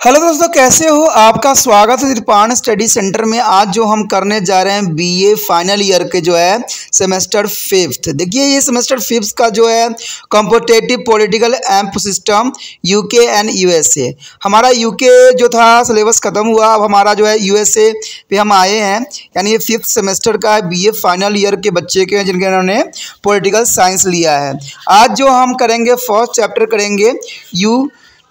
Hello दोस्तों, कैसे हो? आपका स्वागत है त्रिपाण स्टडी सेंटर में। आज जो हम करने जा रहे हैं बीए फाइनल ईयर के जो है सेमेस्टर फिफ्थ। देखिए, ये सेमेस्टर फिफ्थ का जो है competitive political and system UK and USA. हमारा यूके जो था सिलेबस ख़त्म हुआ, अब हमारा जो है यूएसए पे हम आए हैं। यानी ये फिफ्थ सेमेस्टर का है, बीए फाइनल ईयर के बच्चे के हैं जिनके उन्होंने पॉलिटिकल साइंस लिया है। आज जो हम करेंगे फर्स्ट चैप्टर करेंगे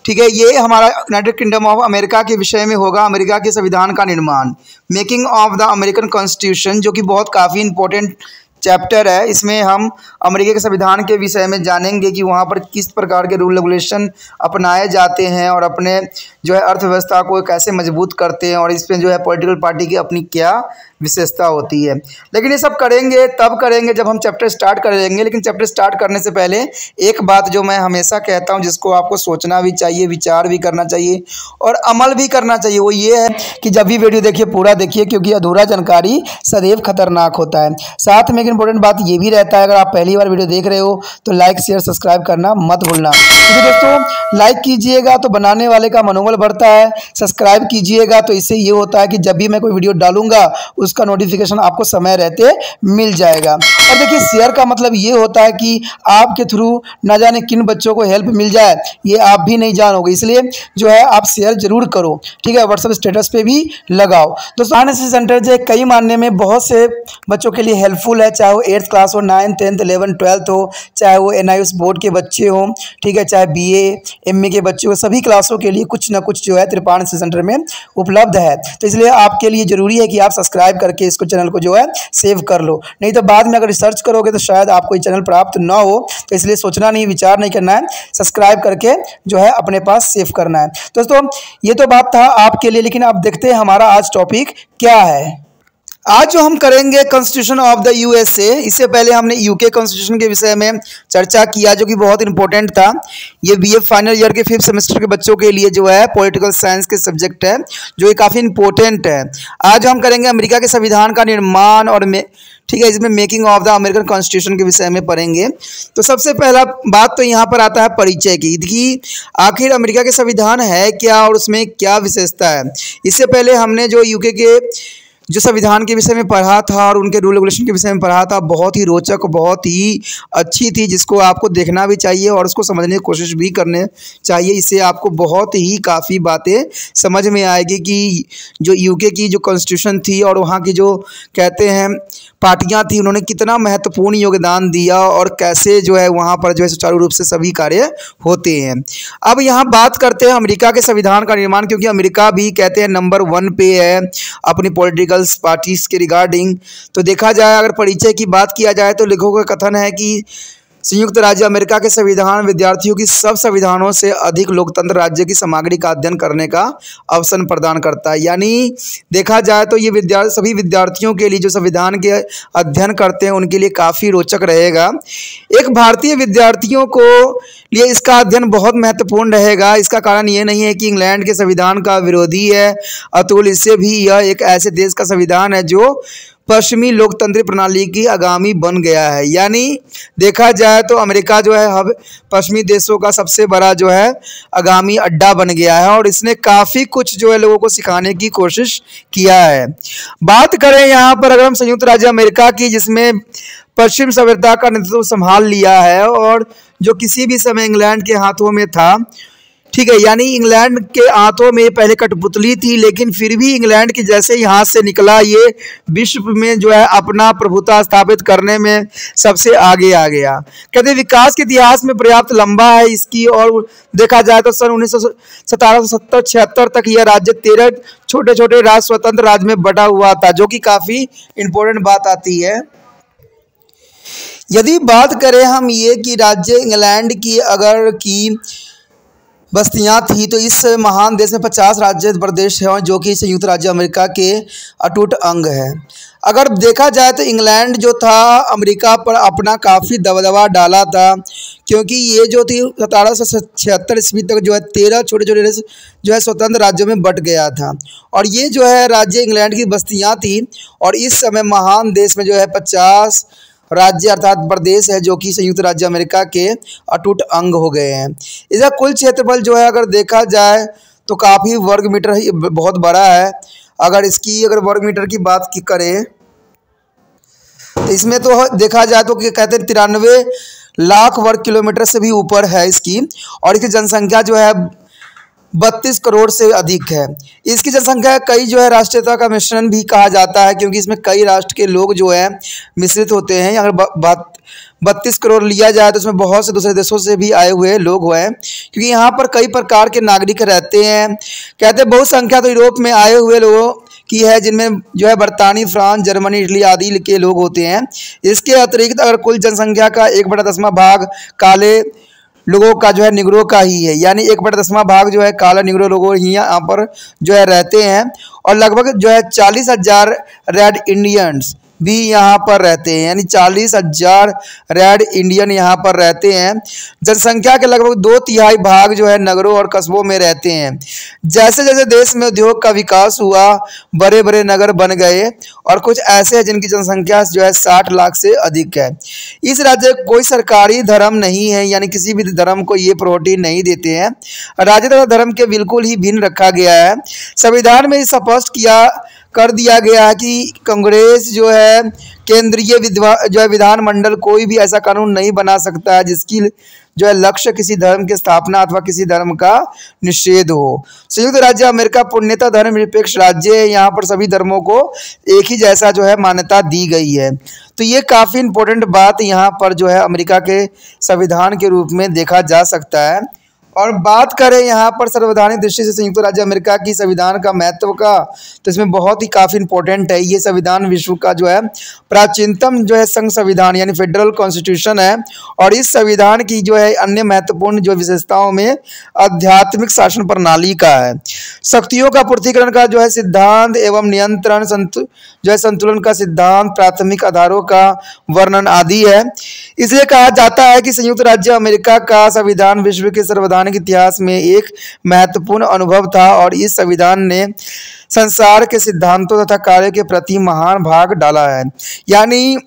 ठीक है, ये हमारा यूनाइटेड किंगडम ऑफ अमेरिका के विषय में होगा। अमेरिका के संविधान का निर्माण, making of the American constitution, जो कि बहुत काफ़ी इंपॉर्टेंट चैप्टर है। इसमें हम अमेरिका के संविधान के विषय में जानेंगे कि वहाँ पर किस प्रकार के रूल रेगुलेशन अपनाए जाते हैं और अपने जो है अर्थव्यवस्था को कैसे मजबूत करते हैं, और इसमें जो है पॉलिटिकल पार्टी की अपनी क्या विशेषता होती है। लेकिन ये सब करेंगे तब करेंगे जब हम चैप्टर स्टार्ट करेंगे। लेकिन चैप्टर स्टार्ट करने से पहले एक बात जो मैं हमेशा कहता हूँ, जिसको आपको सोचना भी चाहिए, विचार भी करना चाहिए और अमल भी करना चाहिए, वो ये है कि जब भी वीडियो देखिए पूरा देखिए, क्योंकि अधूरा जानकारी सदैव खतरनाक होता है। साथ में एक इंपॉर्टेंट बात ये भी रहता है, अगर आप पहली बार वीडियो देख रहे हो तो लाइक शेयर सब्सक्राइब करना मत भूलना। क्योंकि दोस्तों लाइक कीजिएगा तो बनाने वाले का मनोबल बढ़ता है, सब्सक्राइब कीजिएगा तो इससे ये होता है कि जब भी मैं कोई वीडियो डालूंगा उसका नोटिफिकेशन आपको समय रहते मिल जाएगा। और देखिए, शेयर का मतलब ये होता है कि आपके थ्रू ना जाने किन बच्चों को हेल्प मिल जाए, ये आप भी नहीं जानोगे। इसलिए जो है आप शेयर जरूर करो, ठीक है। व्हाट्सएप स्टेटस पे भी लगाओ। दोस्तों एनएसएस सेंटर जो कई मानने में बहुत से बच्चों के लिए हेल्पफुल है, चाहे वो 8th क्लास हो, 9th 10th 11th 12th हो, चाहे वो NIOS बोर्ड के बच्चे हों, ठीक है, चाहे BA MA के बच्चे हो, सभी क्लासों के लिए कुछ ना कुछ जो है त्रिपाण सेंटर में उपलब्ध है। तो इसलिए आपके लिए ज़रूरी है कि आप सब्सक्राइब करके इसको चैनल को जो है सेव कर लो, नहीं तो बाद में अगर रिसर्च करोगे तो शायद आपको ये चैनल प्राप्त ना हो। तो इसलिए सोचना नहीं, विचार नहीं करना है, सब्सक्राइब करके जो है अपने पास सेव करना है। दोस्तों ये तो बात था आपके लिए, लेकिन आप देखते हैं हमारा आज टॉपिक क्या है। आज जो हम करेंगे कॉन्स्टिट्यूशन ऑफ द यूएसए। इससे पहले हमने यूके कॉन्स्टिट्यूशन के विषय में चर्चा किया, जो कि बहुत इंपॉर्टेंट था। ये बीए फाइनल ईयर के फिफ्थ सेमेस्टर के बच्चों के लिए जो है पॉलिटिकल साइंस के सब्जेक्ट है, जो ये काफ़ी इंपॉर्टेंट है। आज हम करेंगे अमेरिका के संविधान का निर्माण और ठीक है, इसमें making of the American constitution के विषय में पढ़ेंगे। तो सबसे पहला बात तो यहाँ पर आता है परिचय की, कि आखिर अमेरिका के संविधान है क्या और उसमें क्या विशेषता है। इससे पहले हमने जो यूके के जो संविधान के विषय में पढ़ा था और उनके रूल रेगुलेशन के विषय में पढ़ा था, बहुत ही रोचक, बहुत ही अच्छी थी, जिसको आपको देखना भी चाहिए और उसको समझने की कोशिश भी करने चाहिए। इससे आपको बहुत ही काफ़ी बातें समझ में आएगी कि जो यूके की जो कॉन्स्टिट्यूशन थी और वहाँ की जो कहते हैं पार्टियां थी, उन्होंने कितना महत्वपूर्ण योगदान दिया और कैसे जो है वहाँ पर जो है सुचारू रूप से सभी कार्य होते हैं। अब यहाँ बात करते हैं अमेरिका के संविधान का निर्माण, क्योंकि अमेरिका भी कहते हैं नंबर 1 पे है अपनी पॉलिटिकल पार्टीज के रिगार्डिंग। तो देखा जाए, अगर परिचय की बात किया जाए तो लेखकों का कथन है कि संयुक्त राज्य अमेरिका के संविधान विद्यार्थियों की सब संविधानों से अधिक लोकतंत्र राज्य की सामग्री का अध्ययन करने का अवसर प्रदान करता है। यानी देखा जाए तो ये सभी विद्यार्थियों के लिए जो संविधान के अध्ययन करते हैं उनके लिए काफ़ी रोचक रहेगा। एक भारतीय विद्यार्थियों को लिए इसका अध्ययन बहुत महत्वपूर्ण रहेगा। इसका कारण ये नहीं है कि इंग्लैंड के संविधान का विरोधी है, अतुल इससे भी यह एक ऐसे देश का संविधान है जो पश्चिमी लोकतंत्र प्रणाली की आगामी बन गया है। यानी देखा जाए तो अमेरिका जो है अब पश्चिमी देशों का सबसे बड़ा जो है आगामी अड्डा बन गया है और इसने काफ़ी कुछ जो है लोगों को सिखाने की कोशिश किया है। बात करें यहाँ पर अगर हम संयुक्त राज्य अमेरिका की, जिसमें पश्चिम सभ्यता का नेतृत्व संभाल लिया है और जो किसी भी समय इंग्लैंड के हाथों में था, ठीक है, यानी इंग्लैंड के हाथों में पहले कठपुतली थी, लेकिन फिर भी इंग्लैंड की जैसे ही हाथ से निकला, ये विश्व में जो है अपना प्रभुता स्थापित करने में सबसे आगे आ गया। कहते विकास के इतिहास में पर्याप्त लंबा है इसकी, और देखा जाए तो सन 1770-76 तक यह राज्य 13 छोटे छोटे राज्य स्वतंत्र राज्य में बटा हुआ था, जो कि काफ़ी इंपॉर्टेंट बात आती है। यदि बात करें हम ये कि राज्य इंग्लैंड की अगर की बस्तियां थी, तो इस महान देश में 50 राज्य प्रदेश हैं जो कि संयुक्त राज्य अमेरिका के अटूट अंग है। अगर देखा जाए तो इंग्लैंड जो था अमेरिका पर अपना काफ़ी दबदबा डाला था, क्योंकि ये जो थी 1776 ईस्वी तक जो है 13 छोटे छोटे जो है स्वतंत्र राज्यों में बट गया था, और ये जो है राज्य इंग्लैंड की बस्तियां थी। और इस समय महान देश में जो है 50 राज्य अर्थात प्रदेश है जो कि संयुक्त राज्य अमेरिका के अटूट अंग हो गए हैं। इसका कुल क्षेत्रफल जो है अगर देखा जाए तो काफ़ी वर्ग मीटर बहुत बड़ा है। अगर वर्ग मीटर की बात करें तो इसमें तो देखा जाए तो कहते हैं 93 लाख वर्ग किलोमीटर से भी ऊपर है इसकी, और इसकी जनसंख्या जो है 32 करोड़ से अधिक है। इसकी जनसंख्या कई जो है राष्ट्रीयता का मिश्रण भी कहा जाता है, क्योंकि इसमें कई राष्ट्र के लोग जो है मिश्रित होते हैं। अगर 32 करोड़ लिया जाए तो इसमें बहुत से दूसरे देशों से भी आए हुए लोग हुए हैं, क्योंकि यहाँ पर कई प्रकार के नागरिक रहते हैं। कहते हैं बहुसंख्या तो यूरोप में आए हुए लोगों की है, जिनमें जो है बरतानी, फ्रांस, जर्मनी, इटली आदि के लोग होते हैं। इसके अतिरिक्त अगर कुल जनसंख्या का 1/10 भाग काले लोगों का जो है निग्रो का ही है, यानी 1/10 भाग जो है काला निग्रो लोगों ही यहाँ पर जो है रहते हैं, और लगभग जो है 40,000 रेड इंडियंस भी यहाँ पर रहते हैं, यानी 40,000 रेड इंडियन यहाँ पर रहते हैं। जनसंख्या के लगभग 2/3 भाग जो है नगरों और कस्बों में रहते हैं। जैसे जैसे देश में उद्योग का विकास हुआ, बड़े बड़े नगर बन गए, और कुछ ऐसे हैं जिनकी जनसंख्या जो है 60 लाख से अधिक है। इस राज्य में कोई सरकारी धर्म नहीं है, यानी किसी भी धर्म को ये प्रायोरिटी नहीं देते हैं। राज्य तथा धर्म के बिल्कुल ही भिन्न रखा गया है। संविधान में स्पष्ट कर दिया गया है कि कांग्रेस जो है केंद्रीय विधानमंडल कोई भी ऐसा कानून नहीं बना सकता है जिसकी जो है लक्ष्य किसी धर्म की स्थापना अथवा किसी धर्म का निषेध हो। संयुक्त राज्य अमेरिका पूर्णतः धर्मनिरपेक्ष राज्य है। यहाँ पर सभी धर्मों को एक ही जैसा जो है मान्यता दी गई है। तो ये काफ़ी इम्पोर्टेंट बात यहाँ पर जो है अमेरिका के संविधान के रूप में देखा जा सकता है। और बात करें यहाँ पर संवैधानिक दृष्टि से संयुक्त राज्य अमेरिका की संविधान का महत्व का, तो इसमें बहुत ही काफ़ी इंपॉर्टेंट है। ये संविधान विश्व का जो है प्राचीनतम जो है संघ संविधान यानी फेडरल कॉन्स्टिट्यूशन है, और इस संविधान की जो है अन्य महत्वपूर्ण जो विशेषताओं में आध्यात्मिक शासन प्रणाली का है, शक्तियों का पूर्तिकरण का जो है सिद्धांत एवं नियंत्रण जो है संतुलन का सिद्धांत, प्राथमिक आधारों का वर्णन आदि है। इसलिए कहा जाता है कि संयुक्त राज्य अमेरिका का संविधान विश्व के संवैधानिक इतिहास में एक महत्वपूर्ण अनुभव था, और इस संविधान ने संसार के सिद्धांतों तथा कार्यों के प्रति महान भाग डाला है। यानी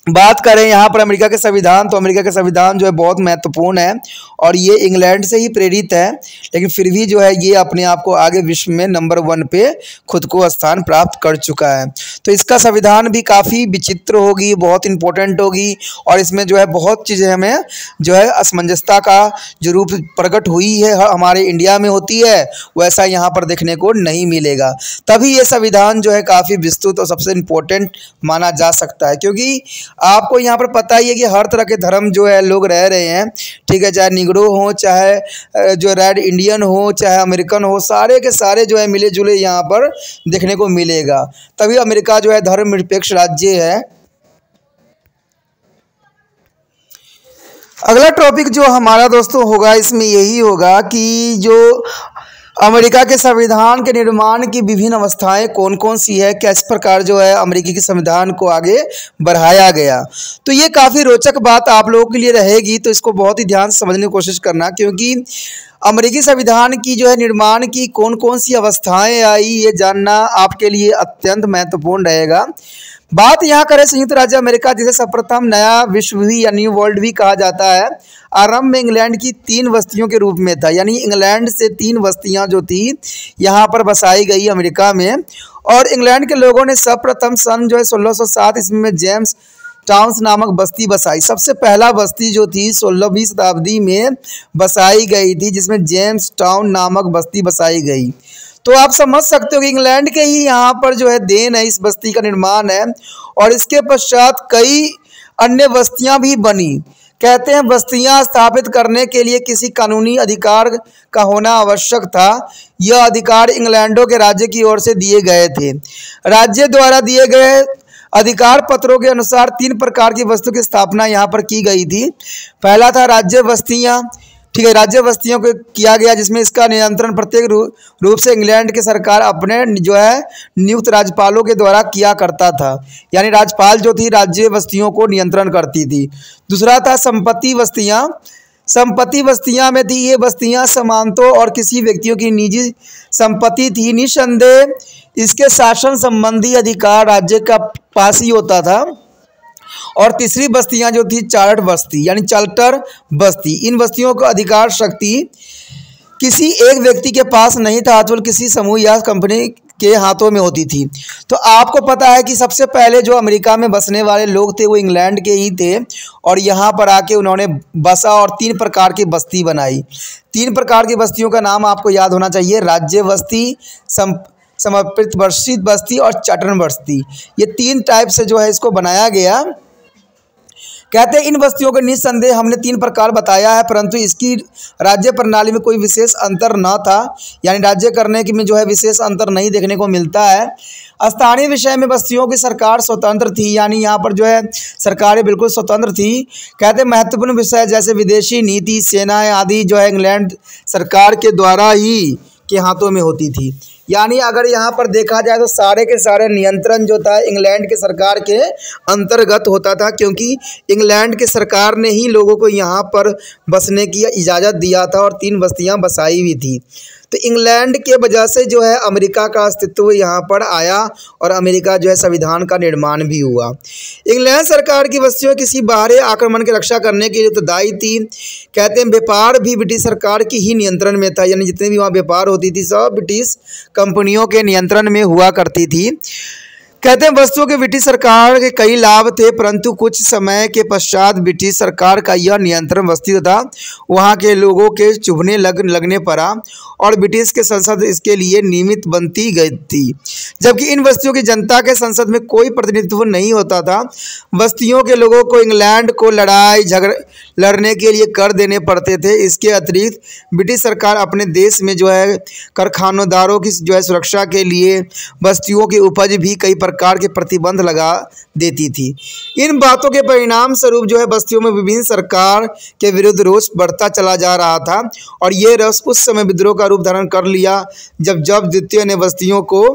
बात करें यहाँ पर अमेरिका के संविधान, तो अमेरिका के संविधान जो है बहुत महत्वपूर्ण है, और ये इंग्लैंड से ही प्रेरित है, लेकिन फिर भी जो है ये अपने आप को आगे विश्व में नंबर 1 पे खुद को स्थान प्राप्त कर चुका है। तो इसका संविधान भी काफ़ी विचित्र होगी, बहुत इंपॉर्टेंट होगी, और इसमें जो है बहुत चीज़ें हमें जो है असमंजसता का जो रूप प्रकट हुई है हमारे इंडिया में होती है, वैसा यहाँ पर देखने को नहीं मिलेगा। तभी ये संविधान जो है काफ़ी विस्तृत और सबसे इम्पोर्टेंट माना जा सकता है, क्योंकि आपको यहाँ पर पता ही है कि हर तरह के धर्म जो है लोग रह रहे हैं, ठीक है, चाहे निग्रो हो, चाहे जो रेड इंडियन हो, चाहे अमेरिकन हो, सारे के सारे जो है मिले जुले यहाँ पर देखने को मिलेगा। तभी अमेरिका जो है धर्मनिरपेक्ष राज्य है। अगला टॉपिक जो हमारा दोस्तों होगा इसमें यही होगा कि जो अमेरिका के संविधान के निर्माण की विभिन्न अवस्थाएं कौन कौन सी है, किस प्रकार जो है अमेरिकी के संविधान को आगे बढ़ाया गया। तो ये काफ़ी रोचक बात आप लोगों के लिए रहेगी, तो इसको बहुत ही ध्यान से समझने की कोशिश करना, क्योंकि अमेरिकी संविधान की जो है निर्माण की कौन कौन सी अवस्थाएं आई, ये जानना आपके लिए अत्यंत महत्वपूर्ण रहेगा। बात यहाँ करें संयुक्त राज्य अमेरिका, जिसे सर्वप्रथम नया विश्व भी या न्यू वर्ल्ड भी कहा जाता है, आरंभ में इंग्लैंड की 3 बस्तियों के रूप में था। यानी इंग्लैंड से 3 बस्तियां जो थी यहाँ पर बसाई गई अमेरिका में, और इंग्लैंड के लोगों ने सर्वप्रथम सन जो है 1607 ईस्वी में जेम्स टाउन्स नामक बस्ती बसाई। सबसे पहला बस्ती जो थी 16वीं शताब्दी में बसाई गई थी, जिसमें जेम्स टाउन नामक बस्ती बसाई गई। तो आप समझ सकते हो कि इंग्लैंड के ही यहाँ पर जो है देन है, इस बस्ती का निर्माण है, और इसके पश्चात कई अन्य बस्तियां भी बनी। कहते हैं बस्तियां स्थापित करने के लिए किसी कानूनी अधिकार का होना आवश्यक था। यह अधिकार इंग्लैंडों के राज्य की ओर से दिए गए थे। राज्य द्वारा दिए गए अधिकार पत्रों के अनुसार 3 प्रकार की वस्तु की स्थापना यहाँ पर की गई थी। पहला था राज्य बस्तियाँ, ठीक है, राज्य बस्तियों को किया गया, जिसमें इसका नियंत्रण प्रत्येक रूप से इंग्लैंड की सरकार अपने जो है नियुक्त राज्यपालों के द्वारा किया करता था। यानी राज्यपाल जो थी राज्य बस्तियों को नियंत्रण करती थी। दूसरा था संपत्ति बस्तियां। संपत्ति बस्तियां में थी, ये बस्तियां सामान्तों और किसी व्यक्तियों की निजी संपत्ति थी। निस्संदेह इसके शासन संबंधी अधिकार राज्य का पास ही होता था। और तीसरी बस्तियां जो थी चार्टर बस्ती, यानी चार्टर बस्ती। इन बस्तियों को अधिकार शक्ति किसी एक व्यक्ति के पास नहीं था, केवल किसी समूह या कंपनी के हाथों में होती थी। तो आपको पता है कि सबसे पहले जो अमेरिका में बसने वाले लोग थे वो इंग्लैंड के ही थे, और यहाँ पर आके उन्होंने बसा और 3 प्रकार की बस्ती बनाई। 3 प्रकार की बस्तियों का नाम आपको याद होना चाहिए: राज्य बस्ती, समर्पित बस्ती और चार्टर्ड बस्ती। ये 3 टाइप से जो है इसको बनाया गया। कहते हैं इन बस्तियों के निस्संदेह हमने 3 प्रकार बताया है, परंतु इसकी राज्य प्रणाली में कोई विशेष अंतर न था, यानी राज्य करने की में जो है विशेष अंतर नहीं देखने को मिलता है। स्थानीय विषय में बस्तियों की सरकार स्वतंत्र थी, यानी यहाँ पर जो है सरकारें बिल्कुल स्वतंत्र थी। कहते हैं महत्वपूर्ण विषय जैसे विदेशी नीति, सेनाएं आदि जो है इंग्लैंड सरकार के द्वारा ही के हाथों में होती थी। यानी अगर यहाँ पर देखा जाए तो सारे के सारे नियंत्रण जो था इंग्लैंड के सरकार के अंतर्गत होता था, क्योंकि इंग्लैंड के सरकार ने ही लोगों को यहाँ पर बसने की इजाज़त दिया था और 3 बस्तियाँ बसाई हुई थी। तो इंग्लैंड के वजह से जो है अमेरिका का अस्तित्व यहाँ पर आया और अमेरिका जो है संविधान का निर्माण भी हुआ। इंग्लैंड सरकार की बस्तियों किसी बाहरी आक्रमण की रक्षा करने के लिए उत्तरदायी थी। कहते हैं व्यापार भी ब्रिटिश सरकार की ही नियंत्रण में था, यानी जितने भी वहाँ व्यापार होती थी सब ब्रिटिश कंपनियों के नियंत्रण में हुआ करती थी। कहते हैं वस्तुओं के ब्रिटिश सरकार के कई लाभ थे, परंतु कुछ समय के पश्चात ब्रिटिश सरकार का यह नियंत्रण बस्ती तथा वहां के लोगों के चुभने लगने पड़ा और ब्रिटिश के संसद इसके लिए नियमित बनती गई थी। जबकि इन बस्तियों की जनता के संसद में कोई प्रतिनिधित्व नहीं होता था। बस्तियों के लोगों को इंग्लैंड को लड़ाई झगड़े लड़ने के लिए कर देने पड़ते थे। इसके अतिरिक्त ब्रिटिश सरकार अपने देश में जो है कारखानदारों की जो है सुरक्षा के लिए बस्तियों की उपज भी कई प्रकार के प्रतिबंध लगा देती थी। इन बातों के परिणाम स्वरूप जो है बस्तियों में विभिन्न सरकार के विरुद्ध रोष बढ़ता चला जा रहा था, और ये रोष उस समय विद्रोह का रूप धारण कर लिया जब द्वितीय ने बस्तियों को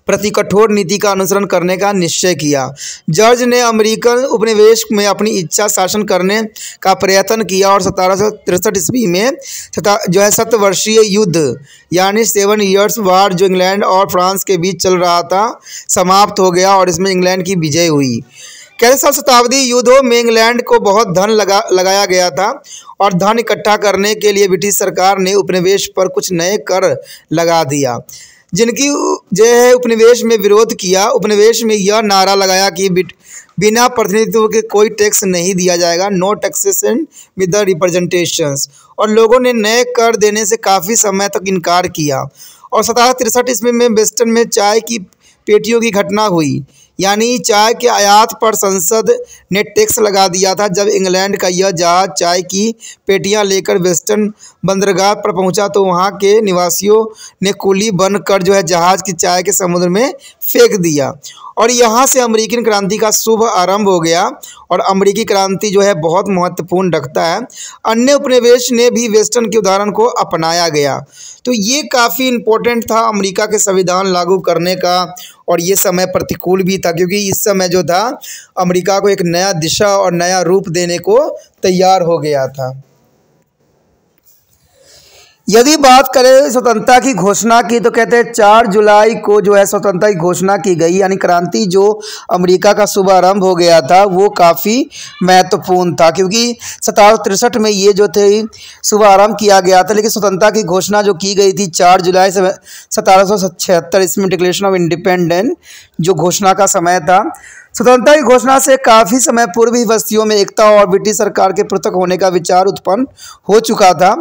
प्रति कठोर नीति का अनुसरण करने का निश्चय किया। जॉर्ज ने अमेरिकन उपनिवेश में अपनी इच्छा शासन करने का प्रयत्न किया और 1763 ईस्वी में जो है 7 वर्षीय युद्ध यानी 7 ईयर्स वार जो इंग्लैंड और फ्रांस के बीच चल रहा था समाप्त हो गया और इसमें इंग्लैंड की विजय हुई। कैसे शताब्दी युद्धों में इंग्लैंड को बहुत धन लगाया गया था और धन इकट्ठा करने के लिए ब्रिटिश सरकार ने उपनिवेश पर कुछ नए कर लगा दिया, जिनकी जो है उपनिवेश में विरोध किया। उपनिवेश में यह नारा लगाया कि बिना प्रतिनिधित्व के कोई टैक्स नहीं दिया जाएगा, no taxation with the representations, और लोगों ने नए कर देने से काफ़ी समय तक इनकार किया। और 1763 ईस्वी में वेस्टर्न में चाय की पेटियों की घटना हुई, यानी चाय के आयात पर संसद ने टैक्स लगा दिया था। जब इंग्लैंड का यह जहाज चाय की पेटियां लेकर वेस्टर्न बंदरगाह पर पहुंचा तो वहां के निवासियों ने कुली बनकर जो है जहाज की चाय के समुद्र में फेंक दिया और यहाँ से अमेरिकन क्रांति का शुभ आरंभ हो गया। और अमेरिकी क्रांति जो है बहुत महत्वपूर्ण रखता है। अन्य उपनिवेश ने भी वेस्टर्न के उदाहरण को अपनाया गया। तो ये काफ़ी इम्पोर्टेंट था अमेरिका के संविधान लागू करने का, और ये समय प्रतिकूल भी था क्योंकि इस समय जो था अमेरिका को एक नया दिशा और नया रूप देने को तैयार हो गया था। यदि बात करें स्वतंत्रता की घोषणा की तो कहते हैं 4 जुलाई को जो है स्वतंत्रता की घोषणा की गई, यानी क्रांति जो अमेरिका का शुभारंभ हो गया था वो काफ़ी महत्वपूर्ण था क्योंकि 1763 में ये जो थे शुभारंभ किया गया था। लेकिन स्वतंत्रता की घोषणा जो की गई थी 4 जुलाई 1776 इसमें डिक्लेरेशन ऑफ इंडिपेंडेंस जो घोषणा का समय था। स्वतंत्रता की घोषणा से काफ़ी समय पूर्व ही बस्तियों में एकता और ब्रिटिश सरकार के पृथक होने का विचार उत्पन्न हो चुका था।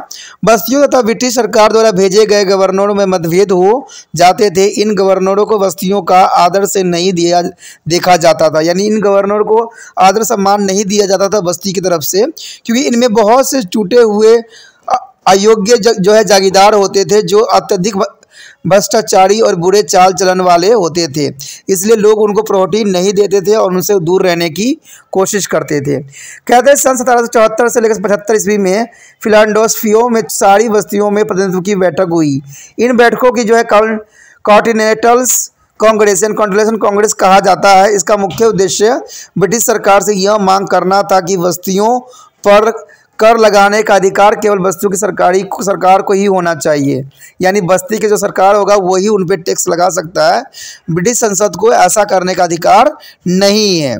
बस्तियों तथा ब्रिटिश सरकार द्वारा भेजे गए गवर्नरों में मतभेद हो जाते थे। इन गवर्नरों को बस्तियों का आदर से नहीं देखा जाता था, यानी इन गवर्नरों को आदर सम्मान नहीं दिया जाता था बस्ती की तरफ से, क्योंकि इनमें बहुत से टूटे हुए अयोग्य जो है जागीरदार होते थे जो अत्यधिक भ्रष्टाचारी और बुरे चाल चलन वाले होते थे। इसलिए लोग उनको प्रोटीन नहीं देते थे और उनसे दूर रहने की कोशिश करते थे। कहते हैं सन 1774 से लेकर 75 ईस्वी में फिलाडेल्फिया में सारी बस्तियों में प्रतिनिधित्व की बैठक हुई। इन बैठकों की जो है कॉन्टिनेंटल कांग्रेस कहा जाता है। इसका मुख्य उद्देश्य ब्रिटिश सरकार से यह मांग करना था कि बस्तियों पर कर लगाने का अधिकार केवल बस्तियों की सरकार को ही होना चाहिए, यानी बस्ती के जो सरकार होगा वही उन पर टैक्स लगा सकता है। ब्रिटिश संसद को ऐसा करने का अधिकार नहीं है।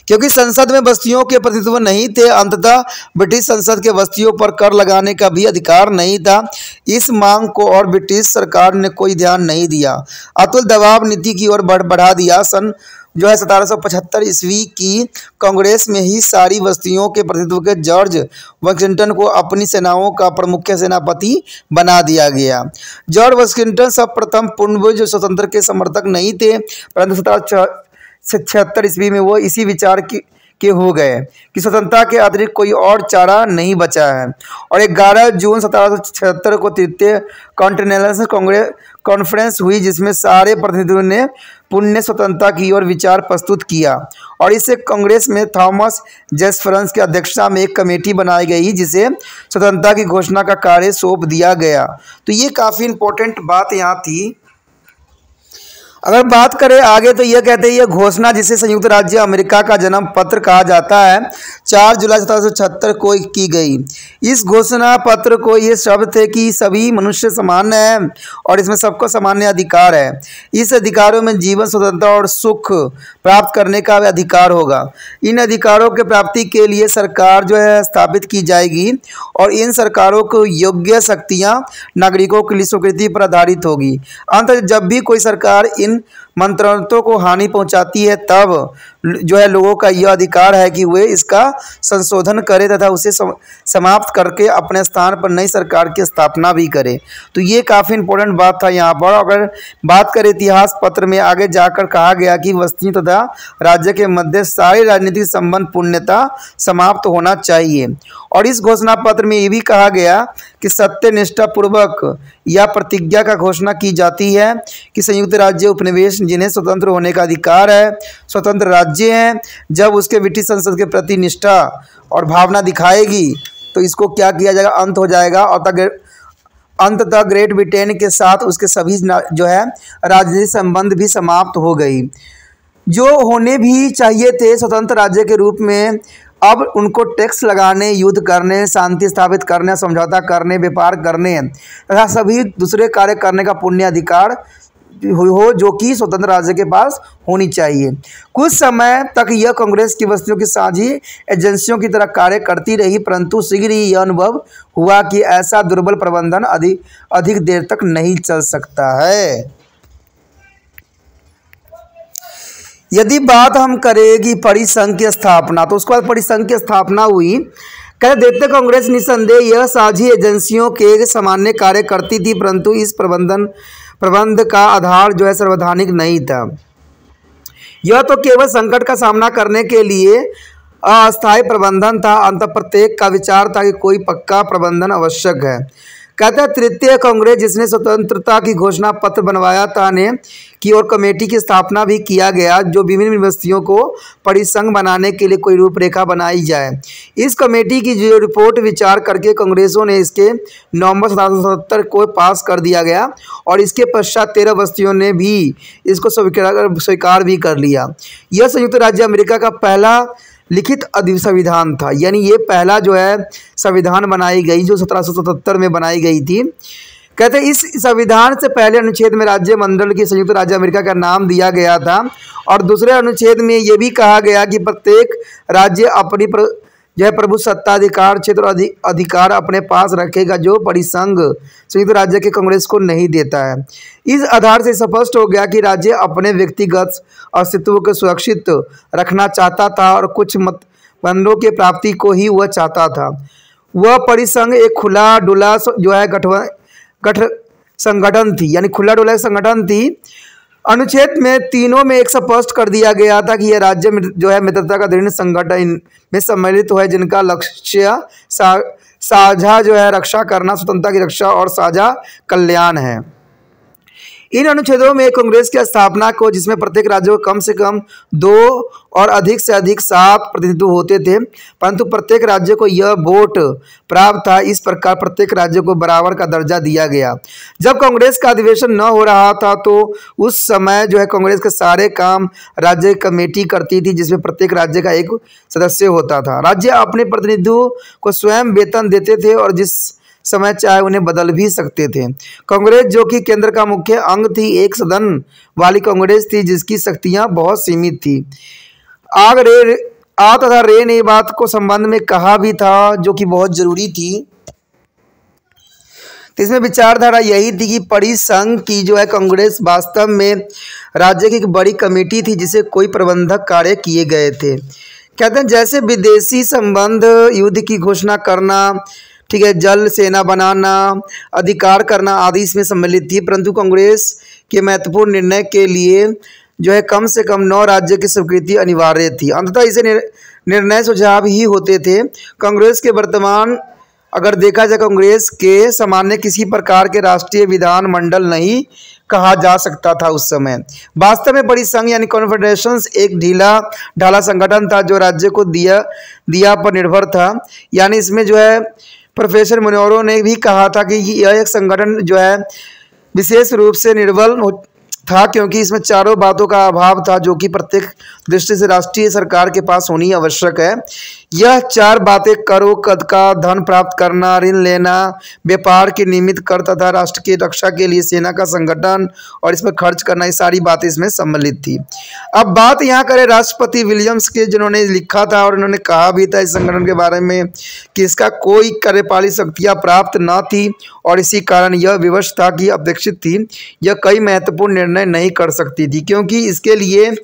क्योंकि संसद में बस्तियों के प्रतिनिधित्व नहीं थे। अंततः ब्रिटिश संसद के बस्तियों पर कर लगाने का भी अधिकार नहीं था। इस मांग को और ब्रिटिश सरकार ने कोई ध्यान नहीं दिया, अतुल दबाव नीति की ओर बढ़ा दिया। सन 1775 ईस्वी की कांग्रेस में ही सारी बस्तियों के प्रतिनिधित्व के जॉर्ज वाशिंगटन को अपनी सेनाओं का प्रमुख सेनापति बना दिया गया। जॉर्ज वाशिंगटन सर्वप्रथम पूर्ण स्वतंत्र के समर्थक नहीं थे, परंतु 1776 ईस्वी में वो इसी विचार के हो गए कि स्वतंत्रता के अतिरिक्त कोई और चारा नहीं बचा है। और 11 जून 1776 को तृतीय कॉन्टिनेंटल कॉन्फ्रेंस हुई, जिसमें सारे प्रतिनिधियों ने पूर्ण स्वतंत्रता की ओर विचार प्रस्तुत किया और इससे कांग्रेस में थॉमस जेफरसन की अध्यक्षता में एक कमेटी बनाई गई, जिसे स्वतंत्रता की घोषणा का कार्य सौंप दिया गया। तो ये काफ़ी इंपॉर्टेंट बात यहाँ थी। अगर बात करें आगे तो यह कहते हैं, यह घोषणा जिसे संयुक्त राज्य अमेरिका का जन्म पत्र कहा जाता है, 4 जुलाई 1776 को की गई। इस घोषणा पत्र को ये शब्द थे कि सभी मनुष्य समान हैं और इसमें सबको सामान्य अधिकार है। इस अधिकारों में जीवन, स्वतंत्रता और सुख प्राप्त करने का अधिकार होगा। इन अधिकारों के प्राप्ति के लिए सरकार जो है स्थापित की जाएगी और इन सरकारों को योग्य शक्तियाँ नागरिकों की स्वीकृति पर आधारित होगी। अंततः जब भी कोई सरकार इन मंत्रणों को हानि पहुंचाती है, तब जो है लोगों का यह अधिकार है कि वे इसका संशोधन करें तथा उसे समाप्त करके अपने स्थान पर नई सरकार की स्थापना भी करें। तो ये काफ़ी इंपॉर्टेंट बात था यहाँ पर। अगर बात करें इतिहास पत्र में आगे जाकर कहा गया कि बस्तियों तथा राज्य के मध्य सारे राजनीतिक संबंध पूर्णतः समाप्त होना चाहिए। और इस घोषणा पत्र में ये भी कहा गया कि सत्यनिष्ठा पूर्वक यह प्रतिज्ञा का घोषणा की जाती है कि संयुक्त राज्य उपनिवेश जिन्हें स्वतंत्र होने का अधिकार है, स्वतंत्र राज्य हैं। जब उसके ब्रिटिश संसद के प्रति निष्ठा और भावना दिखाएगी तो इसको क्या किया जाएगा, अंत हो जाएगा और अंततः ग्रेट ब्रिटेन के साथ उसके सभी जो है राजनीतिक संबंध भी समाप्त हो गई। जो होने भी चाहिए थे स्वतंत्र राज्य के रूप में, अब उनको टैक्स लगाने, युद्ध करने, शांति स्थापित करने, समझौता करने, व्यापार करने तथा सभी दूसरे कार्य करने का पुण्य अधिकार हो जो कि स्वतंत्र राज्य के पास होनी चाहिए। कुछ समय तक यह कांग्रेस की बस्तियों की साझी एजेंसियों की तरह कार्य करती रही, परंतु शीघ्र ही यह अनुभव हुआ कि ऐसा दुर्बल प्रबंधन अधिक देर तक नहीं चल सकता है। यदि बात हम करेगी परिसंघ की स्थापना, तो उसके बाद परिसंघ की स्थापना हुई। कह देते कांग्रेस निसंदेह यह साझी एजेंसियों के सामान्य कार्य करती थी, परंतु इस प्रबंध का आधार जो है संवैधानिक नहीं था। यह तो केवल संकट का सामना करने के लिए अस्थायी प्रबंधन था। अंत प्रत्येक का विचार था कि कोई पक्का प्रबंधन आवश्यक है। कहता है तृतीय कांग्रेस जिसने स्वतंत्रता की घोषणा पत्र बनवाया था ने की और कमेटी की स्थापना भी किया गया, जो विभिन्न बस्तियों को परिसंघ बनाने के लिए कोई रूपरेखा बनाई जाए। इस कमेटी की जो रिपोर्ट विचार करके कांग्रेसों ने इसके नवंबर 1777 को पास कर दिया गया और इसके पश्चात 13 बस्तियों ने भी इसको स्वीकार भी कर लिया। यह संयुक्त राज्य अमेरिका का पहला लिखित संविधान था, यानी ये पहला जो है संविधान बनाई गई जो 1777 में बनाई गई थी। कहते हैं इस संविधान से पहले अनुच्छेद में राज्य मंडल की संयुक्त राज्य अमेरिका का नाम दिया गया था और दूसरे अनुच्छेद में ये भी कहा गया कि प्रत्येक राज्य अपनी जो है प्रभु सत्ताधिकार क्षेत्र और अधिकार अपने पास रखेगा, जो परिसंघ संयुक्त राज्य के कांग्रेस को नहीं देता है। इस आधार से स्पष्ट हो गया कि राज्य अपने व्यक्तिगत अस्तित्व को सुरक्षित रखना चाहता था और कुछ मतबंधों की प्राप्ति को ही वह चाहता था। वह परिसंघ एक खुला डुला जो है गठ संगठन थी, यानी खुला डुला संगठन थी। अनुच्छेद में तीनों में एक स्पष्ट कर दिया गया था कि यह राज्य जो है मित्रता का दृढ़ संगठन में सम्मिलित है, जिनका लक्ष्य साझा जो है रक्षा करना, स्वतंत्रता की रक्षा और साझा कल्याण है। इन अनुच्छेदों में कांग्रेस की स्थापना को, जिसमें प्रत्येक राज्य को कम से कम 2 और अधिक से अधिक 7 प्रतिनिधित्व होते थे, परंतु प्रत्येक राज्य को यह वोट प्राप्त था। इस प्रकार प्रत्येक राज्य को बराबर का दर्जा दिया गया। जब कांग्रेस का अधिवेशन न हो रहा था तो उस समय जो है कांग्रेस के सारे काम राज्य कमेटी करती थी, जिसमें प्रत्येक राज्य का एक सदस्य होता था। राज्य अपने प्रतिनिधियों को स्वयं वेतन देते थे और जिस समय चाहे उन्हें बदल भी सकते थे। कांग्रेस जो कि केंद्र का मुख्य अंग थी, एक सदन वाली कांग्रेस थी जिसकी शक्तियां बहुत सीमित थी। आ तथा रे ने बात को संबंध में कहा भी था, जो कि बहुत जरूरी थी। तो इसमें विचारधारा यही थी कि परिसंघ की जो है कांग्रेस वास्तव में राज्य की एक बड़ी कमेटी थी जिसे कोई प्रबंधक कार्य किए गए थे। कहते हैं जैसे विदेशी संबंध, युद्ध की घोषणा करना, ठीक है, जल सेना बनाना, अधिकार करना आदि इसमें सम्मिलित थी, परंतु कांग्रेस के महत्वपूर्ण निर्णय के लिए जो है कम से कम 9 राज्यों की स्वीकृति अनिवार्य थी। अंततः इसे निर्णय सुझाव ही होते थे। कांग्रेस के वर्तमान अगर देखा जाए, कांग्रेस के सामान्य किसी प्रकार के राष्ट्रीय विधानमंडल नहीं कहा जा सकता था उस समय। वास्तव में परिसंघ यानी कॉन्फेडरेशंस एक ढीला ढाला संगठन था जो राज्य को दिया पर निर्भर था। यानी इसमें जो है प्रोफेसर मुनरो ने भी कहा था कि यह एक संगठन जो है विशेष रूप से निर्बल था, क्योंकि इसमें चारों बातों का अभाव था जो कि प्रत्येक दृष्टि से राष्ट्रीय सरकार के पास होनी आवश्यक है। यह 4 बातें करो कद का धन प्राप्त करना, ऋण लेना, व्यापार के निमित्त कर तथा राष्ट्र की रक्षा के लिए सेना का संगठन और इसमें खर्च करना, ये सारी बातें इसमें सम्मिलित थी। अब बात यहाँ करें राष्ट्रपति विलियम्स के, जिन्होंने लिखा था और उन्होंने कहा भी था इस संगठन के बारे में कि इसका कोई कार्यपालिक शक्तियाँ प्राप्त न थी और इसी कारण यह विवश था कि अपेक्षित थी यह कई महत्वपूर्ण निर्णय नहीं कर सकती थी, क्योंकि इसके लिए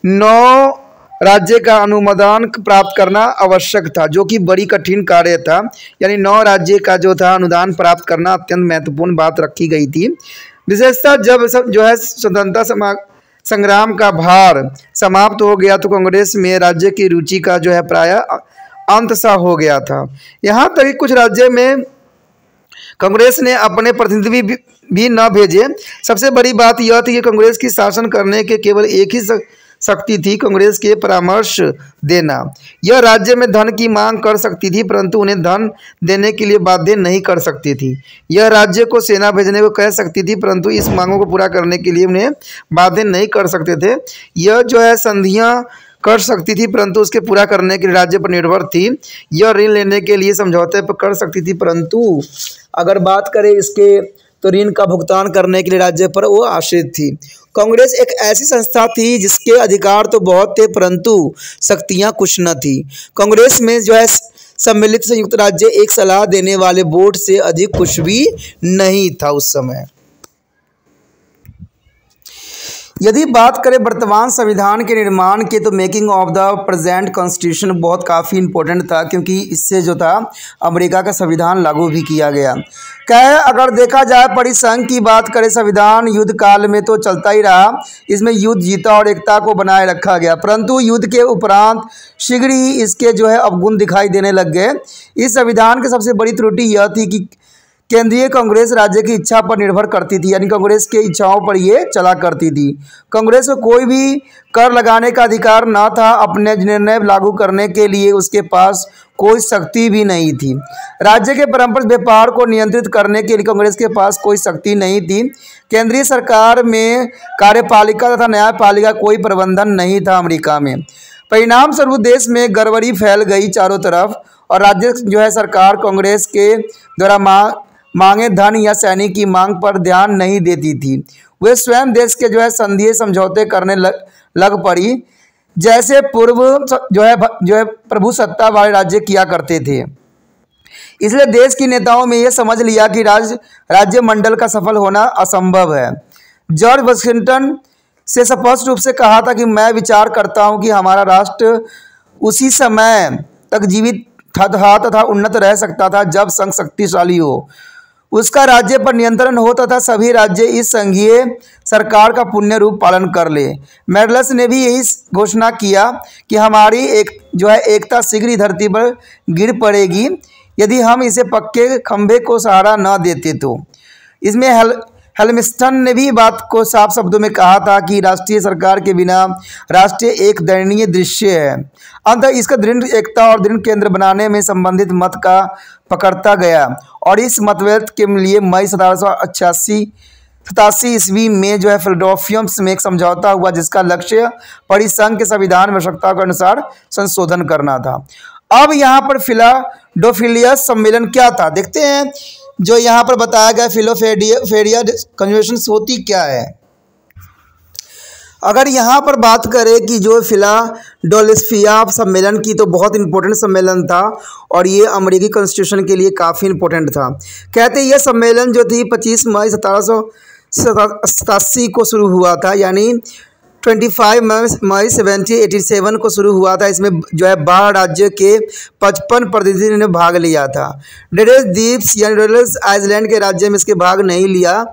9 राज्य का अनुमोदन प्राप्त करना आवश्यक था, जो कि बड़ी कठिन कार्य था। यानी 9 राज्य का जो था अनुदान प्राप्त करना अत्यंत महत्वपूर्ण बात रखी गई थी। विशेषतः जब जो है स्वतंत्रता संग्राम का भार समाप्त हो गया तो कांग्रेस में राज्य की रुचि का जो है प्रायः अंत सा हो गया था। यहाँ तक कि कुछ राज्य में कांग्रेस ने अपने प्रतिनिधि भी न भेजे। सबसे बड़ी बात यह थी कि कांग्रेस की शासन करने के केवल एक ही शक्ति थी, कांग्रेस के परामर्श देना। यह राज्य में धन की मांग कर सकती थी परंतु उन्हें धन देने के लिए बाध्य नहीं कर सकती थी। यह राज्य को सेना भेजने को कह सकती थी परंतु इस मांगों को पूरा करने के लिए उन्हें बाध्य नहीं कर सकते थे। यह जो है संधियां कर सकती थी परंतु उसके पूरा करने के लिए राज्य पर निर्भर थी। यह ऋण लेने के लिए समझौते पर कर सकती थी परंतु अगर बात करें इसके तो ऋण का भुगतान करने के लिए राज्य पर वो आश्रित थी। कांग्रेस एक ऐसी संस्था थी जिसके अधिकार तो बहुत थे परंतु शक्तियां कुछ न थी। कांग्रेस में जो है सम्मिलित संयुक्त राज्य एक सलाह देने वाले बोर्ड से अधिक कुछ भी नहीं था उस समय। यदि बात करें वर्तमान संविधान के निर्माण के तो making of the present constitution बहुत काफ़ी इम्पोर्टेंट था, क्योंकि इससे जो था अमेरिका का संविधान लागू भी किया गया। क्या है, अगर देखा जाए परिसंघ की बात करें, संविधान युद्ध काल में तो चलता ही रहा, इसमें युद्ध जीता और एकता को बनाए रखा गया, परंतु युद्ध के उपरांत शीघ्र ही इसके जो है अवगुण दिखाई देने लग गए। इस संविधान की सबसे बड़ी त्रुटि यह थी कि केंद्रीय कांग्रेस राज्य की इच्छा पर निर्भर करती थी, यानी कांग्रेस के इच्छाओं पर ये चला करती थी। कांग्रेस को कोई भी कर लगाने का अधिकार न था, अपने निर्णय लागू करने के लिए उसके पास कोई शक्ति भी नहीं थी। राज्य के पारंपरिक व्यापार को नियंत्रित करने के लिए कांग्रेस के पास कोई शक्ति नहीं थी। केंद्रीय सरकार में कार्यपालिका तथा न्यायपालिका कोई प्रबंधन नहीं था अमेरिका में। परिणाम स्वरूप देश में गड़बड़ी फैल गई चारों तरफ और राज्य जो है सरकार कांग्रेस के द्वारा मांगे धन या सैनिक की मांग पर ध्यान नहीं देती थी। वे स्वयं देश के जो है संधीय समझौते करने लग पड़ी, जैसे पूर्व जो है प्रभु सत्ता वाले राज्य किया करते थे। इसलिए देश के नेताओं में यह समझ लिया कि राज्य मंडल का सफल होना असंभव है। जॉर्ज वाशिंगटन से स्पष्ट रूप से कहा था कि मैं विचार करता हूं कि हमारा राष्ट्र उसी समय तक जीवित था तथा उन्नत रह सकता था जब संघ शक्तिशाली हो, उसका राज्य पर नियंत्रण हो तथा सभी राज्य इस संघीय सरकार का पूर्ण रूप पालन कर ले। मेडलस ने भी यही घोषणा किया कि हमारी एकता शीघ्र ही धरती पर गिर पड़ेगी यदि हम इसे पक्के खंभे को सहारा न देते तो। इसमें हेल्मस्टन ने भी बात को साफ शब्दों में कहा था कि राष्ट्रीय सरकार के बिना राष्ट्रीय एक दयनीय दृश्य है। अंततः इसका दृढ़ एकता और दृढ़ केंद्र बनाने में संबंधित मत का पकड़ता गया और इस मतभेद के लिए मई 1787 ईस्वी में जो है फिलाडेल्फिया में एक समझौता हुआ जिसका लक्ष्य परिसंघ के संविधान आवश्यकता के अनुसार संशोधन करना था। अब यहाँ पर फिलाडेल्फिया सम्मेलन क्या था देखते हैं। जो यहाँ पर बताया गया फिलाडेल्फिया कन्वेंशन होती क्या है। अगर यहाँ पर बात करें कि जो फिलाडेल्फिया सम्मेलन की, तो बहुत इंपॉर्टेंट सम्मेलन था और ये अमेरिकी कॉन्स्टिट्यूशन के लिए काफ़ी इंपॉर्टेंट था। कहते हैं यह सम्मेलन जो थी 25 मई 1787 को शुरू हुआ था, यानी 25 मई 1787 को शुरू हुआ था। इसमें जो है 12 राज्य के 55 प्रतिनिधियों ने भाग लिया था। डेडेस द्वीप यानी डेडेस आइलैंड के राज्य में इसके भाग नहीं लिया।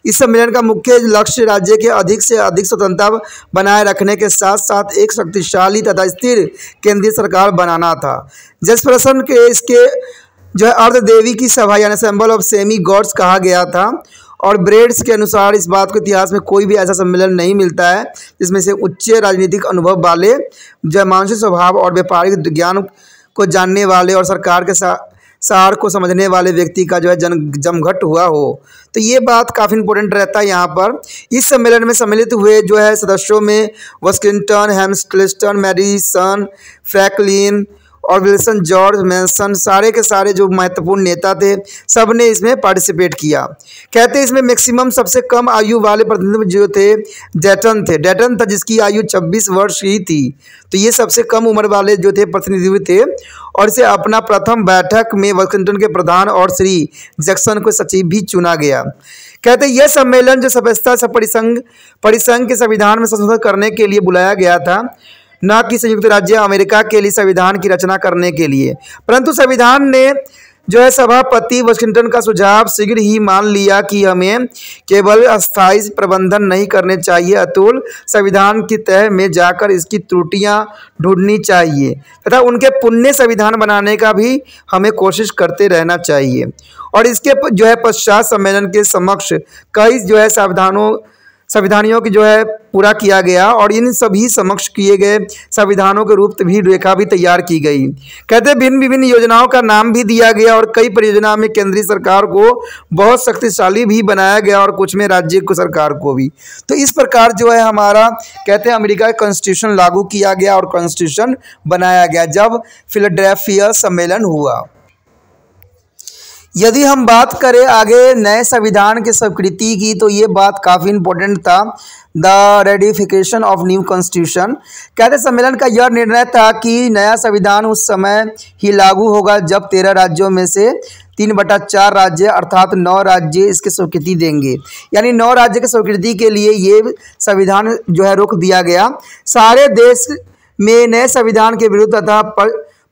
इस सम्मेलन का मुख्य लक्ष्य राज्य के अधिक से अधिक स्वतंत्रता बनाए रखने के साथ साथ एक शक्तिशाली तथा स्थिर केंद्रीय सरकार बनाना था। जैफरसन के इसके जो है अर्धदेवी की सभा यानी सिंबल ऑफ सेमी गॉड्स कहा गया था। और ब्रेड्स के अनुसार इस बात को इतिहास में कोई भी ऐसा सम्मेलन नहीं मिलता है जिसमें से उच्च राजनीतिक अनुभव वाले, जो मानसिक स्वभाव और व्यापारिक ज्ञान को जानने वाले और सरकार के सार को समझने वाले व्यक्ति का जो है जमघट हुआ हो। तो ये बात काफ़ी इंपॉर्टेंट रहता है यहाँ पर। इस सम्मेलन में सम्मिलित हुए जो है सदस्यों में वाशिंगटन, हेम्स्टन, मैडिसन, फ्रैंकलिन और विल्सन, जॉर्ज मैसन, सारे के सारे जो महत्वपूर्ण नेता थे, सब ने इसमें पार्टिसिपेट किया। कहते हैं इसमें मैक्सिमम सबसे कम आयु वाले प्रतिनिधि जो थे डेटन था जिसकी आयु 26 वर्ष ही थी। तो ये सबसे कम उम्र वाले जो थे प्रतिनिधि थे और इसे अपना प्रथम बैठक में वाशिंगटन के प्रधान और श्री जैक्सन को सचिव भी चुना गया। कहते हैं यह सम्मेलन जो सभ्यता परिसंघ के संविधान में संशोधन करने के लिए बुलाया गया था, न कि संयुक्त राज्य अमेरिका के लिए संविधान की रचना करने के लिए। परंतु संविधान ने जो है सभापति वाशिंगटन का सुझाव शीघ्र ही मान लिया कि हमें केवल अस्थायी प्रबंधन नहीं करने चाहिए, अतुल संविधान की तह में जाकर इसकी त्रुटियां ढूंढनी चाहिए तथा उनके पुण्य संविधान बनाने का भी हमें कोशिश करते रहना चाहिए। और इसके जो है पश्चात सम्मेलन के समक्ष कई जो है संविधानियों की जो है पूरा किया गया और इन सभी समक्ष किए गए संविधानों के रूप भी रेखा भी तैयार की गई। कहते भिन्न विभिन्न योजनाओं का नाम भी दिया गया और कई परियोजना में केंद्रीय सरकार को बहुत शक्तिशाली भी बनाया गया और कुछ में राज्य को सरकार को भी। तो इस प्रकार जो है हमारा कहते हैं अमेरिका का कॉन्स्टिट्यूशन लागू किया गया और कॉन्स्टिट्यूशन बनाया गया जब फिलाडेल्फिया सम्मेलन हुआ। यदि हम बात करें आगे नए संविधान की स्वीकृति की, तो ये बात काफ़ी इंपॉर्टेंट था, the ratification of new constitution. कहते सम्मेलन का यह निर्णय था कि नया संविधान उस समय ही लागू होगा जब 13 राज्यों में से 3/4 राज्य अर्थात 9 राज्य इसकी स्वीकृति देंगे। यानी 9 राज्य की स्वीकृति के लिए ये संविधान जो है रोक दिया गया। सारे देश में नए संविधान के विरुद्ध तथा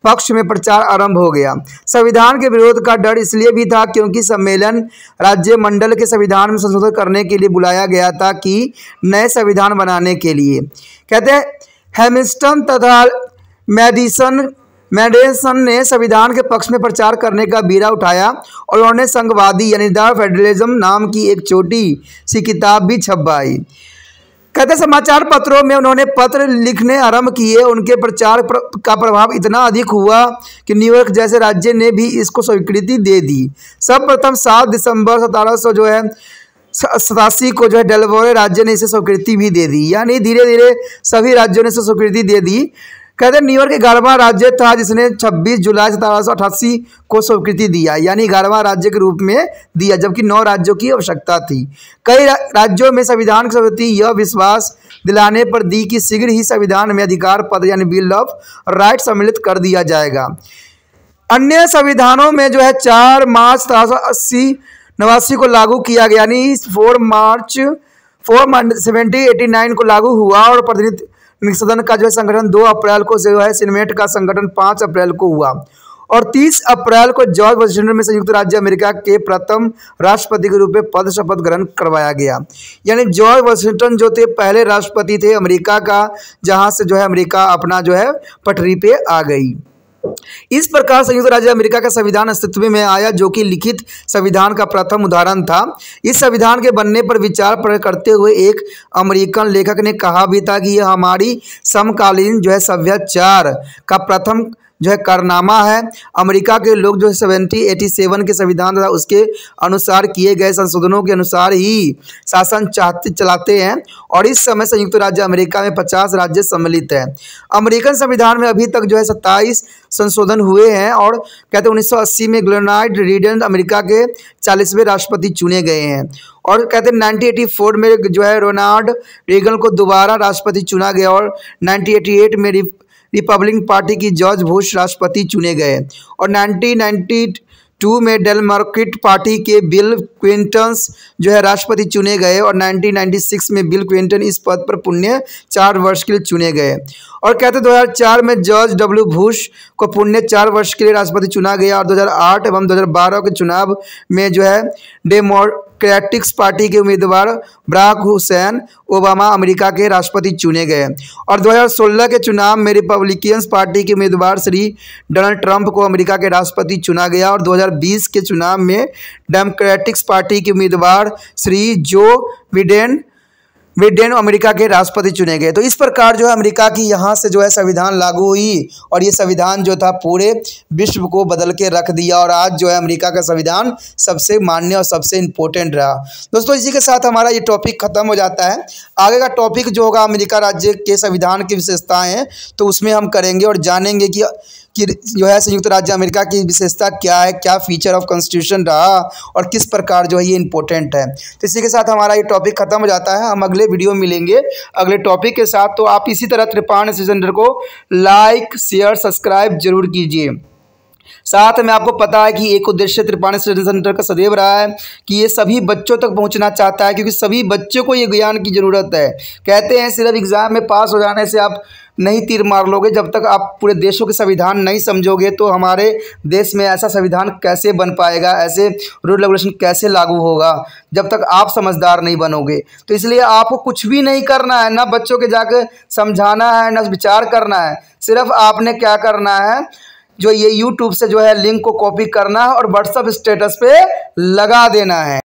पक्ष में प्रचार आरंभ हो गया। संविधान के विरोध का डर इसलिए भी था क्योंकि सम्मेलन राज्य मंडल के संविधान में संशोधन करने के लिए बुलाया गया था कि नए संविधान बनाने के लिए। कहते हैं हेमिल्टन तथा मैडिसन ने संविधान के पक्ष में प्रचार करने का बीड़ा उठाया और उन्होंने संघवादी यानी द फेडरलिज्म नाम की एक छोटी सी किताब भी छपवाई। कहते समाचार पत्रों में उन्होंने पत्र लिखने आरंभ किए। उनके प्रचार का प्रभाव इतना अधिक हुआ कि न्यूयॉर्क जैसे राज्य ने भी इसको स्वीकृति दे दी। सर्वप्रथम 7 दिसंबर 1787 को जो है डेलावेयर राज्य ने इसे स्वीकृति भी दे दी। यानी धीरे धीरे सभी राज्यों ने इसे स्वीकृति दे दी। कहते न्यूयॉर्क 11वां राज्य था जिसने 26 जुलाई 1788 को स्वीकृति दिया, यानी 11वां राज्य के रूप में दिया, जबकि 9 राज्यों की आवश्यकता थी। कई राज्यों में संविधान की स्वीकृति यह विश्वास दिलाने पर दी कि शीघ्र ही संविधान में अधिकार पद यानी बिल ऑफ राइट सम्मिलित कर दिया जाएगा। अन्य संविधानों में जो है 4 मार्च 1789 को लागू किया गया, यानी 4 मार्च 1789 को लागू हुआ और प्रतिनिधि सदन का जो है संगठन 2 अप्रैल को जो है सीनेट का संगठन 5 अप्रैल को हुआ और 30 अप्रैल को जॉर्ज वाशिंगटन में संयुक्त राज्य अमेरिका के प्रथम राष्ट्रपति के रूप में पद शपथ ग्रहण करवाया गया। यानी जॉर्ज वाशिंगटन जो थे पहले राष्ट्रपति थे अमेरिका का, जहां से जो है अमेरिका अपना जो है पटरी पे आ गई। इस प्रकार संयुक्त राज्य अमेरिका का संविधान अस्तित्व में आया, जो कि लिखित संविधान का प्रथम उदाहरण था। इस संविधान के बनने पर विचार प्रकट करते हुए एक अमेरिकन लेखक ने कहा भी था कि यह हमारी समकालीन जो है सभ्याचार का प्रथम जो है कारनामा है। अमेरिका के लोग जो है 1787 के संविधान तथा उसके अनुसार किए गए संशोधनों के अनुसार ही शासन चलाते हैं और इस समय संयुक्त राज्य अमेरिका में 50 राज्य सम्मिलित हैं। अमेरिकन संविधान में अभी तक जो है 27 संशोधन हुए हैं और कहते हैं 1980 में रोनाल्ड रीगन अमेरिका के 40वें राष्ट्रपति चुने गए हैं और कहते हैं 1984 में जो है रोनाल्ड रीगन को दोबारा राष्ट्रपति चुना गया और 1988 में रिपब्लिकन पार्टी की जॉर्ज बुश राष्ट्रपति चुने गए और 1992 में डेमोक्रेटिक पार्टी के बिल क्लिंटन जो है राष्ट्रपति चुने गए और 1996 में बिल क्लिंटन इस पद पर पुण्य 4 वर्ष के लिए चुने गए और कहते 2004 में जॉर्ज डब्ल्यू बुश को पुण्य 4 वर्ष के लिए राष्ट्रपति चुना गया और 2008 एवं 2012 के चुनाव में जो है डेमोक्रेटिक पार्टी के उम्मीदवार बराक हुसैन ओबामा अमेरिका के राष्ट्रपति चुने गए और 2016 के चुनाव में रिपब्लिकन पार्टी के उम्मीदवार श्री डोनाल्ड ट्रंप को अमेरिका के राष्ट्रपति चुना गया और 2020 के चुनाव में डेमोक्रेटिक पार्टी के उम्मीदवार श्री जो बिडेन अमेरिका के राष्ट्रपति चुने गए। तो इस प्रकार जो है अमेरिका की यहाँ से जो है संविधान लागू हुई और ये संविधान जो था पूरे विश्व को बदल के रख दिया और आज जो है अमेरिका का संविधान सबसे मान्य और सबसे इम्पोर्टेंट रहा। दोस्तों इसी के साथ हमारा ये टॉपिक खत्म हो जाता है। आगे का टॉपिक जो होगा अमेरिका राज्य के संविधान की विशेषताएँ हैं तो उसमें हम करेंगे और जानेंगे कि जो है संयुक्त राज्य अमेरिका की विशेषता क्या है, क्या फीचर ऑफ कॉन्स्टिट्यूशन रहा और किस प्रकार जो है ये इंपॉर्टेंट है। तो इसी के साथ हमारा ये टॉपिक खत्म हो जाता है। हम अगले वीडियो में मिलेंगे अगले टॉपिक के साथ। तो आप इसी तरह त्रिपाण सेंटर को लाइक शेयर सब्सक्राइब जरूर कीजिए। साथ में आपको पता है कि एक उद्देश्य त्रिपाणी स्टडी सेंटर का सदैव रहा है कि ये सभी बच्चों तक पहुंचना चाहता है क्योंकि सभी बच्चों को ये ज्ञान की ज़रूरत है। कहते हैं सिर्फ एग्ज़ाम में पास हो जाने से आप नहीं तीर मार लोगे, जब तक आप पूरे देशों के संविधान नहीं समझोगे तो हमारे देश में ऐसा संविधान कैसे बन पाएगा, ऐसे रूल रेगुलेशन कैसे लागू होगा जब तक आप समझदार नहीं बनोगे। तो इसलिए आपको कुछ भी नहीं करना है, ना बच्चों के जाकर समझाना है ना विचार करना है। सिर्फ आपने क्या करना है, जो ये YouTube से जो है लिंक को कॉपी करना है और व्हाट्सएप स्टेटस पे लगा देना है।